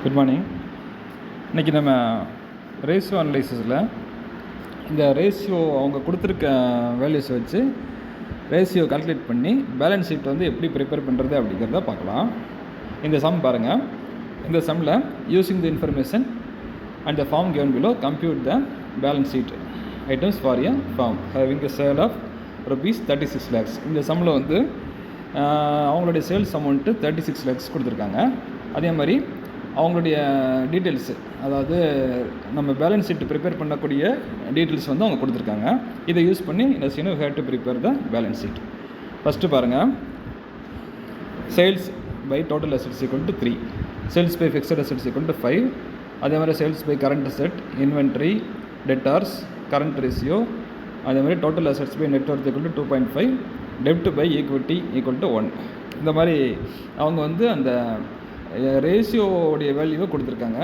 Good morning. இன்றைக்கி நம்ம ratio அனலைசிஸில் இந்த ரேஷியோ அவங்க கொடுத்துருக்க வேல்யூஸை வச்சு ரேஷியோ கால்குலேட் பண்ணி பேலன்ஸ் ஷீட் வந்து எப்படி ப்ரிப்பேர் பண்ணுறது அப்படிங்கிறத பார்க்கலாம். இந்த சம் பாருங்கள். இந்த சம்மில் using the information and the form given below compute the balance sheet items for a firm having a sale of ₹36 lakhs. இந்த சம்மில் வந்து அவங்களுடைய சேல்ஸ் அமௌண்ட்டு 36 lakhs கொடுத்துருக்காங்க. அதே மாதிரி அவங்களுடைய டீட்டெயில்ஸு, அதாவது நம்ம பேலன்ஸ் ஷீட் ப்ரிப்பேர் பண்ணக்கூடிய டீட்டெயில்ஸ் வந்து அவங்க கொடுத்துருக்காங்க. இதை யூஸ் பண்ணி இந்த சீனு have to prepare the balance sheet. First பாருங்கள், sales by total assets equal to 3, sales by fixed assets equal to 5, அதே மாதிரி sales by current asset, inventory, debtors, current ratio, அதே மாதிரி total assets by net worth equal to 2.5, டெப்ட் by equity equal to 1. இந்த மாதிரி அவங்க வந்து அந்த ரேஷியோடைய வேல்யூவை கொடுத்துருக்காங்க.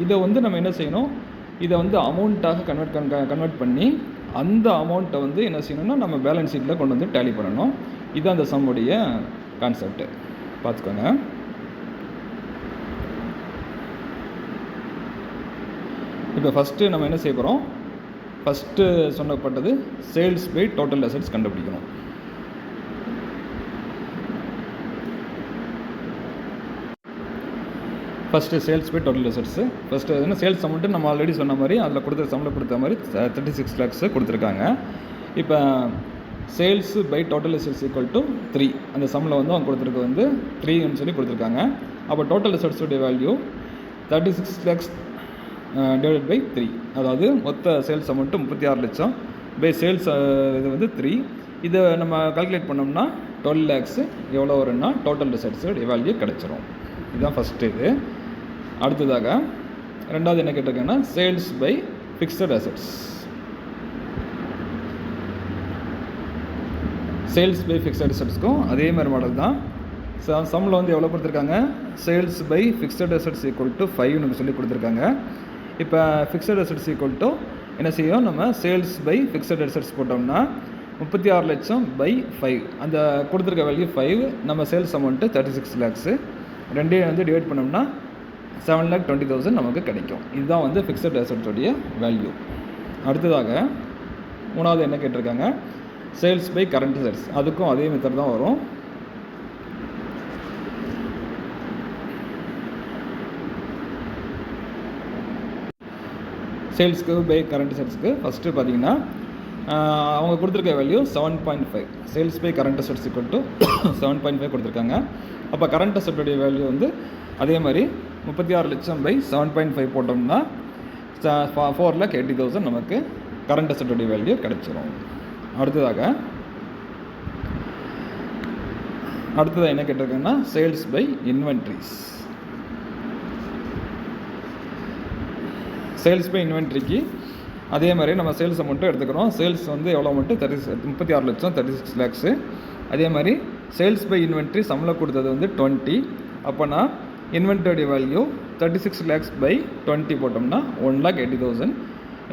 இதை வந்து நம்ம என்ன செய்யணும், இதை வந்து அமௌண்ட்டாக கன்வெர்ட் பண்ணி அந்த அமௌண்ட்டை வந்து என்ன செய்யணும்னா நம்ம பேலன்ஸ் ஷீட்டில் கொண்டு வந்து டேலி பண்ணணும். இதுதான் அந்த சம்முடைய கான்செப்ட். பார்த்துக்கோங்க. இப்போ ஃபஸ்ட்டு நம்ம என்ன செய்ய போகிறோம், ஃபஸ்ட்டு சொன்னப்பட்டது சேல்ஸ் பை டோட்டல் அசெட்ஸ் கண்டுபிடிக்கணும். First sales by total assets. First என்ன சேல்ஸ் அமௌண்ட்டு நம்ம ஆல்ரெடி சொன்ன மாதிரி அதில் கொடுத்த சம்மில் கொடுத்த மாதிரி 36 lakhs கொடுத்துருக்காங்க. இப்போ sales by total assets equal to 3, அந்த சம்மில் வந்து அவங்க கொடுத்துருக்கு வந்து 3ன்னு சொல்லி கொடுத்துருக்காங்க. அப்போ டோட்டல் அசெட்ஸுடைய வேல்யூ 36 lakhs டிவைடட் பை 3, அதாவது மொத்த சேல்ஸ் அமௌண்ட்டு 36 லட்சம் பை சேல்ஸ் இது வந்து 3. இதை நம்ம கால்குலேட் பண்ணோம்னா 12 lakhs எவ்வளோ வரும்னா டோட்டல் அசெட்ஸுடைய வேல்யூ கிடச்சிரும். இதுதான் ஃபஸ்ட்டு. இது அடுத்ததாக ரெண்டாவது என்ன கேட்டிருக்கேன்னா sales by fixed assets. Sales by fixed அசெட்ஸ்க்கும் அதே மாதிரி மாடல் தான். சம்மில் வந்து எவ்வளோ கொடுத்துருக்காங்க, sales by fixed assets equal to 5ன்னு சொல்லி கொடுத்துருக்காங்க. இப்போ ஃபிக்ஸட் அசெட்ஸ் ஈக்குவல் டு என்ன செய்யும், நம்ம சேல்ஸ் பை ஃபிக்ஸட் அசெட்ஸ் போட்டோம்னா 36 லட்சம் பை 5, அந்த கொடுத்துருக்க வேல்யூ 5, நம்ம சேல்ஸ் அமௌண்ட்டு 36 lakhs, ரெண்டையும் வந்து டிவைட் பண்ணோம்னா 7,20,000 நமக்கு கிடைக்கும். இதுதான் வந்து ஃபிக்ஸட் அசெட்ஸோடைய வேல்யூ. அடுத்ததாக மூணாவது என்ன கேட்டிருக்காங்க, சேல்ஸ் பை கரண்ட் அசெட்ஸ். அதுக்கும் அதே மெத்தட் தான் வரும். சேல்ஸ்க்கு பை கரண்ட் அசெட்ஸ்க்கு ஃபஸ்ட்டு பார்த்தீங்கன்னா அவங்க கொடுத்துருக்க value 7.5, sales by current assets equal to 7.5 கொடுத்துருக்காங்க. அப்போ கரண்ட் அசெட்டுடைய வேல்யூ வந்து அதே மாதிரி 36 லட்சம் பை 7.5 போட்டோம்னா 4,80,000 நமக்கு கரண்ட் அசெட்டுடைய வேல்யூ கிடச்சிரும். அடுத்ததாக என்ன கேட்டிருக்காங்கன்னா sales by inventories. Sales by இன்வென்ட்ரிக்கு அதே மாதிரி நம்ம சேல்ஸ் அமௌண்ட்டும் எடுத்துக்கிறோம். சேல்ஸ் வந்து எவ்வளோ அமௌண்ட்டு 36 லட்சம் 36 lakhs. அதே மாதிரி சேல்ஸ் பை இன்வென்ட்ரி சம்மில் கொடுத்தது வந்து 20. அப்போனா இன்வென்ட்ரியோடைய வேல்யூ 36 lakhs பை 20 போட்டோம்னா 1,80,000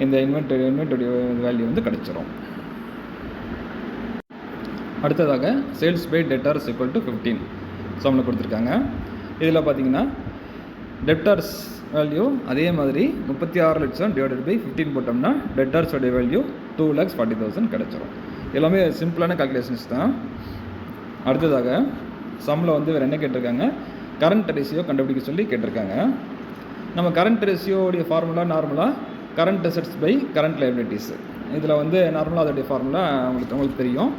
இந்த இன்வென்ட்ரியோடைய வேல்யூ வந்து கிடச்சிரும். அடுத்ததாக sales by debtors equal to 15 சம்மில் கொடுத்துருக்காங்க. இதில் பார்த்தீங்கன்னா டெட்டார்ஸ் வேல்யூ அதே மாதிரி 36 லட்சம் டிவைடட் பை 15 போட்டோம்னா டெட்டார்ஸோடைய வேல்யூ 2,40,000 கிடச்சிரும். எல்லாமே சிம்பிளான கால்குலேஷன்ஸ் தான். அடுத்ததாக சம்மில் வந்து வேறு என்ன கேட்டிருக்காங்க, கரண்ட் ரேஷியோ கண்டுபிடிக்க சொல்லி கேட்டிருக்காங்க. நம்ம கரண்ட் ரேஷியோடைய ஃபார்முலா நார்மலாக current assets by current liabilities. இதில் வந்து நார்மலாக அதோடைய ஃபார்முலா உங்களுக்கு தெரியும்.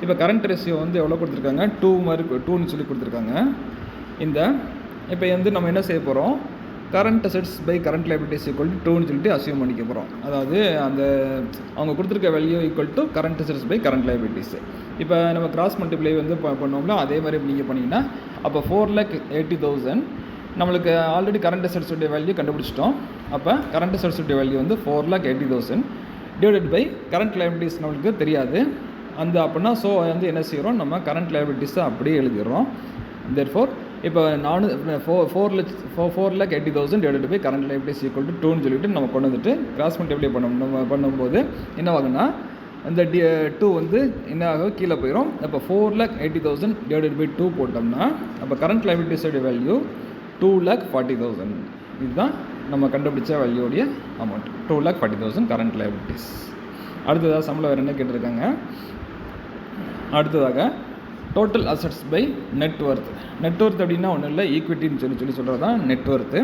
இப்போ கரண்ட் ரேஷியோ வந்து எவ்வளோ கொடுத்துருக்காங்க, 2ன்னு சொல்லி கொடுத்துருக்காங்க. இப்போ வந்து நம்ம என்ன செய்ய போகிறோம், current assets by current liabilities equal to 2ன்னு சொல்லிட்டு அசியூம் பண்ணிக்க போகிறோம். அதாவது அந்த அவங்க கொடுத்துருக்க value equal to current assets by current liabilities. இப்போ நம்ம கிராஸ் மல்டிப்ளை வந்து பண்ணோம்னா அதே மாதிரி நீங்கள் பண்ணிங்கன்னா அப்போ 4,80,000 நம்மளுக்கு ஆல்ரெடி கரண்ட் அசெட்ஸுடைய வேல்யூ கண்டுபிடிச்சிட்டோம். அப்போ கரண்ட் அசெட்ஸுடைய வேல்யூ வந்து 4,80,000 டிவைடட் பை கரண்ட் லைபிலிட்டிஸ் நம்மளுக்கு தெரியாது. அந்த அப்படின்னா ஸோ வந்து என்ன செய்கிறோம், நம்ம கரண்ட் லைபிலிட்டிஸை அப்படியே எழுதிடுறோம். தேர்ஃபோர் இப்போ 4,80,000 divided by current liabilities equal to 2ன்னு சொல்லிட்டு நம்ம கொண்டு வந்துட்டு கிராஸ் மல்டிப்ளை பண்ணும்போது என்ன ஆகுதுன்னா இந்த 2 வந்து என்ன ஆகும், கீழே போயிடும். அப்போ 4,80,000 டிவைடட் பை 2 போட்டோம்னா அப்போ கரண்ட் லைபிலிட்டிஸோடைய வேல்யூ 2,40,000. இதுதான் நம்ம கண்டுபிடிச்ச வேல்யூடைய அமௌண்ட் 2,40,000 கரண்ட் லைபிலிட்டிஸ். அடுத்ததாக சம்பளம் வேறு என்ன கேட்டிருக்காங்க. அடுத்ததாக total assets by net worth. Net worth அப்படின்னா ஒன்றும் இல்லை, ஈக்விட்டின்னு சொல்லி சொல்கிறது தான் நெட்ஒர்த்து.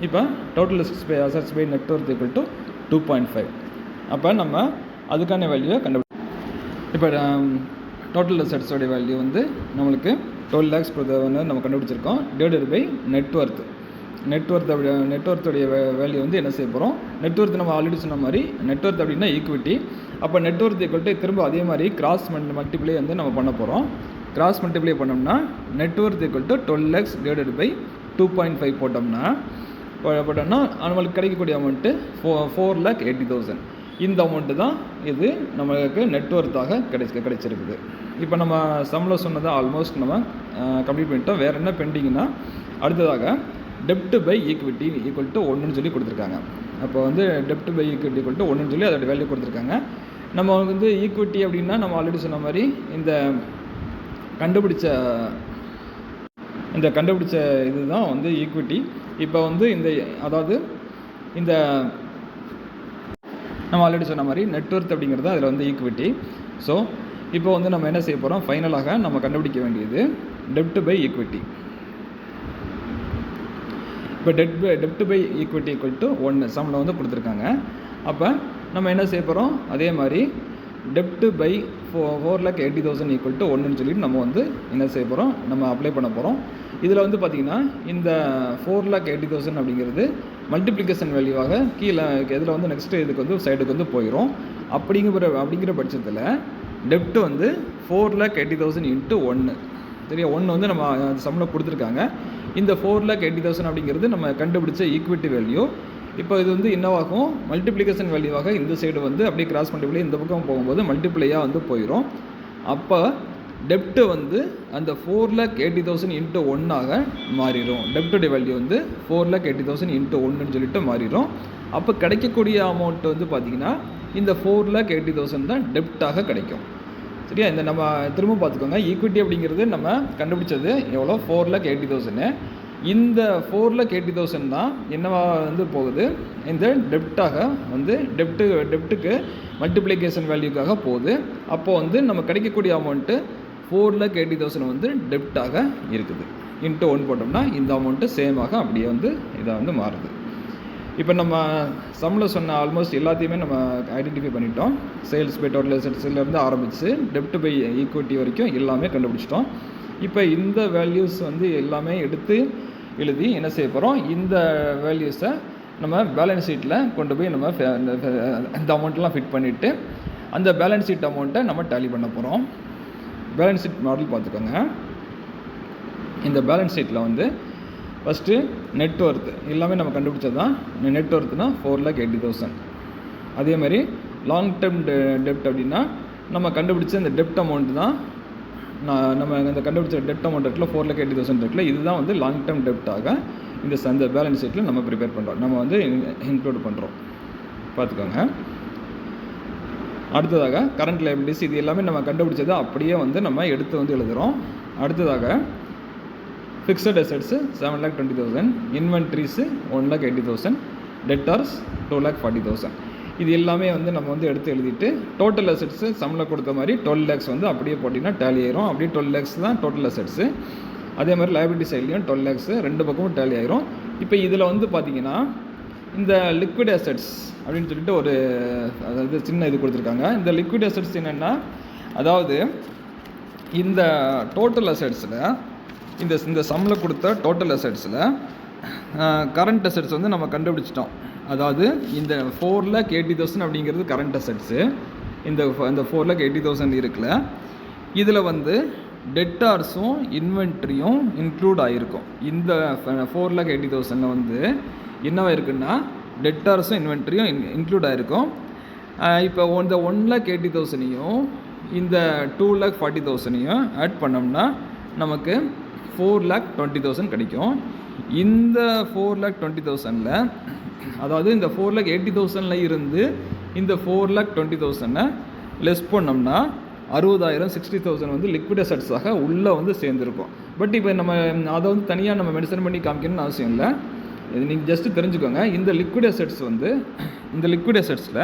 இப்போ total assets by net worth equal to 2.5. அப்போ நம்ம அதுக்கான வேல்யூவை இப்போ டோட்டல் அசட்ஸோடைய வேல்யூ வந்து நம்மளுக்கு 12 lakhs வந்து நம்ம கண்டுபிடிச்சிருக்கோம். டிவைடட் பை நெட்ஒர்த்தோடைய வேல்யூ வந்து என்ன செய்ய போகிறோம். நெட்ஒர்த் நம்ம ஆல்ரெடி சொன்ன மாதிரி நெட்ஒர்த் அப்படின்னா ஈக்விட்டி. அப்போ நெட்ஒர்த் ஈக்குவல் டு திரும்ப அதே மாதிரி கிராஸ் மல்டிப்ளை வந்து நம்ம பண்ண போகிறோம். கிராஸ் மல்டிப்ளை பண்ணோம்னா net worth equal to 12 lakhs divided by 2.5 போட்டோம்னா நம்மளுக்கு கிடைக்கக்கூடிய அமௌண்ட்டு 4,80,000. இந்த அமௌண்ட்டு தான் இது நம்மளுக்கு நெட்ஒர்த்தாக கிடைச்சிருக்குது. இப்போ நம்ம சம்பளம் சொன்னதை ஆல்மோஸ்ட் நம்ம கம்ப்ளீட் பண்ணிட்டோம். வேறு என்ன பெண்டிங்னா அடுத்ததாக டெப்ட் பை ஈக்விட்டி ஈக்குவல் டு 1ன்னு சொல்லி கொடுத்துருக்காங்க. அப்போ வந்து டெப்ட் பை ஈக்விட்டி ஈக்குவல் டு 1ன்னு சொல்லி அதோட வேல்யூ கொடுத்துருக்காங்க. நம்ம வந்து ஈக்விட்டி அப்படின்னா நம்ம ஆல்ரெடி சொன்ன மாதிரி இந்த கண்டுபிடிச்ச இதுதான் வந்து ஈக்விட்டி. இப்போ வந்து இந்த நம்ம ஆல்ரெடி சொன்ன மாதிரி நெட்ஒர்த் அப்படிங்கிறது அதில் வந்து ஈக்விட்டி. ஸோ இப்போ வந்து நம்ம என்ன செய்ய போகிறோம், ஃபைனலாக நம்ம கண்டுபிடிக்க வேண்டியது டெப்ட் பை ஈக்விட்டி. இப்போ டெப்ட் பை ஈக்விட்டி ஈக்குவல் டு 1 சம்பளம் வந்து கொடுத்துருக்காங்க. அப்போ நம்ம என்ன செய்ய போகிறோம், அதே மாதிரி டெப்ட் பை 4,80,000 ஈக்குவல் டு 1ன்னு சொல்லிட்டு நம்ம வந்து என்ன செய்ய போகிறோம், நம்ம அப்ளை பண்ண போகிறோம். இதில் வந்து பார்த்திங்கன்னா இந்த 4,80,000 அப்படிங்கிறது மல்டிப்ளிகேஷன் வேல்யூவாக கீழே இதில் வந்து நெக்ஸ்ட்டு இதுக்கு வந்து சைடுக்கு வந்து போயிடும். அப்படிங்கிற பட்சத்தில் டெப்ட் வந்து 4,80,000 இன்ட்டு 1 சரியா. 1 வந்து நம்ம சம்பளம் கொடுத்துருக்காங்க. இந்த 4,80,000 அப்படிங்கிறது நம்ம கண்டுபிடிச்ச ஈக்விட்டி வேல்யூ. இப்போ இது வந்து என்னவாகும், மல்டிப்ளிகேஷன் வேல்யூவாக இந்த சைடு வந்து அப்படியே கிராஸ் மல்டிப்ளை இந்த பக்கம் போகும்போது மல்டிப்ளையாக வந்து போயிடும். அப்போ டெப்ட்டு வந்து அந்த 4,80,000 இன்ட்டு 1ஆக மாறிடும். டெப்ட்டுடைய வேல்யூ வந்து 4,80,000 இன்ட்டு 1ன்னு சொல்லிட்டு மாறிடும். அப்போ கிடைக்கக்கூடிய அமௌண்ட் வந்து பார்த்திங்கன்னா இந்த 4,80,000 தான் டெப்ட்டாக கிடைக்கும் சரியா. இந்த நம்ம திரும்ப பார்த்துக்கோங்க, ஈக்விட்டி அப்படிங்கிறது நம்ம கண்டுபிடிச்சது எவ்வளோ, 4,80,000. இந்த 4,80,000 தான் என்னவா வந்து போகுது, இந்த டெப்ட்டாக வந்து டெப்ட்டுக்கு மல்டிப்ளிகேஷன் வேல்யூக்காக போகுது. அப்போது வந்து நம்ம கிடைக்கக்கூடிய அமௌண்ட்டு 4,80,000 வந்து டெப்ட்டாக இருக்குது. இன்ட்டு 1 போட்டோம்னா இந்த அமௌண்ட்டு சேமாக அப்படியே வந்து இதாக வந்து மாறுது. இப்போ நம்ம சம்பளம் சொன்ன ஆல்மோஸ்ட் எல்லாத்தையுமே நம்ம ஐடென்டிஃபை பண்ணிட்டோம். சேல்ஸ் பை டோட்டல் அசெட்ஸ்லேருந்து ஆரம்பித்து டெப்ட் பை ஈக்விட்டி வரைக்கும் எல்லாமே கண்டுபிடிச்சிட்டோம். இப்போ இந்த வேல்யூஸ் வந்து எல்லாமே எடுத்து எழுதி என்ன செய்ய போகிறோம், இந்த வேல்யூஸை நம்ம பேலன்ஸ் ஷீட்டில் கொண்டு போய் நம்ம இந்த அமௌண்ட்லாம் ஃபிட் பண்ணிவிட்டு அந்த பேலன்ஸ் ஷீட் அமௌண்ட்டை நம்ம டேலி பண்ண போகிறோம். பேலன்ஸ் ஷீட் மாடல் பார்த்துக்கோங்க. இந்த பேலன்ஸ் ஷீட்டில் வந்து ஃபஸ்ட்டு நெட்ஒர்த் எல்லாமே நம்ம கண்டுபிடிச்சது தான். நெட்ஒர்த்னா 4,80,000. அதேமாதிரி லாங் டேர்ம் டெப்ட் அப்படின்னா நம்ம கண்டுபிடிச்ச இந்த டெப்ட் அமௌண்ட் தான் நம்ம இந்த கண்டுபிடிச்ச டெப்ட் அமௌண்ட் இருக்குல்ல 4,80,000 இருக்குல்ல, இதுதான் வந்து லாங் டேர்ம் டெப்ட்டாக இந்த பேலன்ஸ் ஷீட்டில் நம்ம ப்ரிப்பேர் பண்ணுறோம், நம்ம வந்து இன்க்ளூட் பண்ணுறோம். பார்த்துக்கோங்க. அடுத்ததாக கரண்ட் லைபிலிட்டிஸ் இது எல்லாமே நம்ம கண்டுபிடிச்சது அப்படியே வந்து நம்ம எடுத்து வந்து எழுதுகிறோம். அடுத்ததாக ஃபிக்ஸட் அசெட்ஸு 7,20,000, இன்வென்ட்ரிஸு 1,80,000, டெட்டார்ஸ் 2,40,000. இது எல்லாமே வந்து நம்ம வந்து எடுத்து எழுதிட்டு டோட்டல் அசெட்ஸு சம்பளம் கொடுத்த மாதிரி 12 lakhs வந்து அப்படியே போட்டிங்கன்னா டேலி ஆயிரும். அப்படியே 12 lakhs தான் டோட்டல் அசெட்ஸு. அதே மாதிரி லைபிலிட்டி சைட்லேயும் 12 lakhs ரெண்டு பக்கமும் டேலி ஆயிரும். இப்போ இதில் வந்து பார்த்திங்கன்னா இந்த லிக்விட் அசெட்ஸ் அப்படின்னு சொல்லிட்டு ஒரு அதாவது சின்ன இது கொடுத்துருக்காங்க. இந்த லிக்விட் அசெட்ஸ் என்னென்னா, அதாவது இந்த டோட்டல் அசெட்ஸில் இந்த சம்பளம் கொடுத்த டோட்டல் அசெட்ஸில் கரண்ட் அசெட்ஸ் வந்து நம்ம கண்டுபிடிச்சிட்டோம். அதாவது இந்த 4,80,000 அப்படிங்கிறது கரண்ட் அசெட்ஸு. இந்த 4,80,000 இருக்குல்ல, இதில் வந்து டெட்டார்ஸும் இன்வென்ட்ரியும் இன்க்ளூட் ஆகிருக்கும். இந்த 4,80,000 வந்து என்னவா இருக்குன்னா டெட்டார்ஸும் இன்வென்ட்ரியும் இன்க்ளூட் ஆகிருக்கும். இப்போ இந்த 1,80,000 இந்த 2,40,000 ஆட் பண்ணோம்னா நமக்கு 4,20,000 கிடைக்கும். இந்த 4,20,000 அதாவது இந்த 4,80,000 இருந்து இந்த 4,20,000 லெஸ் பண்ணோம்னா 60,000 60,000 வந்து லிக்விட் அசெட்ஸாக உள்ளே வந்து சேர்ந்துருக்கும். பட் இப்போ நம்ம அதை வந்து தனியாக நம்ம மென்ஷன் பண்ணி காமிக்கணும்னு அவசியம் இல்லை. இது நீங்கள் ஜஸ்ட்டு தெரிஞ்சுக்கோங்க. இந்த லிக்விட் அசெட்ஸ் வந்து இந்த லிக்விட் அசெட்ஸில்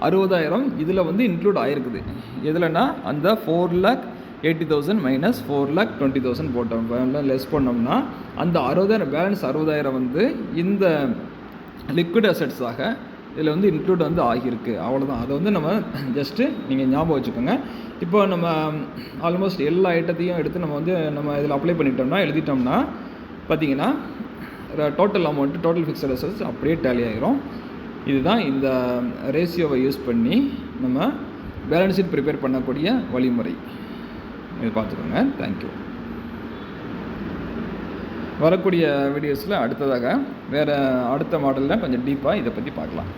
60,000 இதில் வந்து இன்க்ளூட் ஆகிருக்குது. எதுலன்னா அந்த 4,80,000 மைனஸ் 4,20,000 போட்டோம், லெஸ் பண்ணோம்னா அந்த 60,000 பேலன்ஸ் 60,000 வந்து இந்த லிக்விட் அசெட்ஸாக இதில் வந்து இன்க்ளூட் வந்து ஆகியிருக்கு. அவ்வளோதான். அதை வந்து நம்ம ஜஸ்ட்டு நீங்கள் ஞாபகம் வச்சுக்கோங்க. இப்போ நம்ம ஆல்மோஸ்ட் எல்லா ஐட்டத்தையும் எடுத்து நம்ம வந்து நம்ம இதில் அப்ளை பண்ணிட்டோம்னா, எழுதிட்டோம்னா பார்த்தீங்கன்னா total amount, total fixed assets அப்படியே டேலி ஆகிரும். இதுதான் இந்த ரேஷியோவை யூஸ் பண்ணி நம்ம பேலன்ஸ் ஷீட் ப்ரிப்பேர் பண்ணக்கூடிய வழிமுறை. இது பார்த்துக்கோங்க. தேங்க்யூ. வரக்கூடிய வீடியோஸில் அடுத்ததாக வேறு அடுத்த மாடலில் கொஞ்சம் டீப்பாக இதை பற்றி பார்க்கலாம்.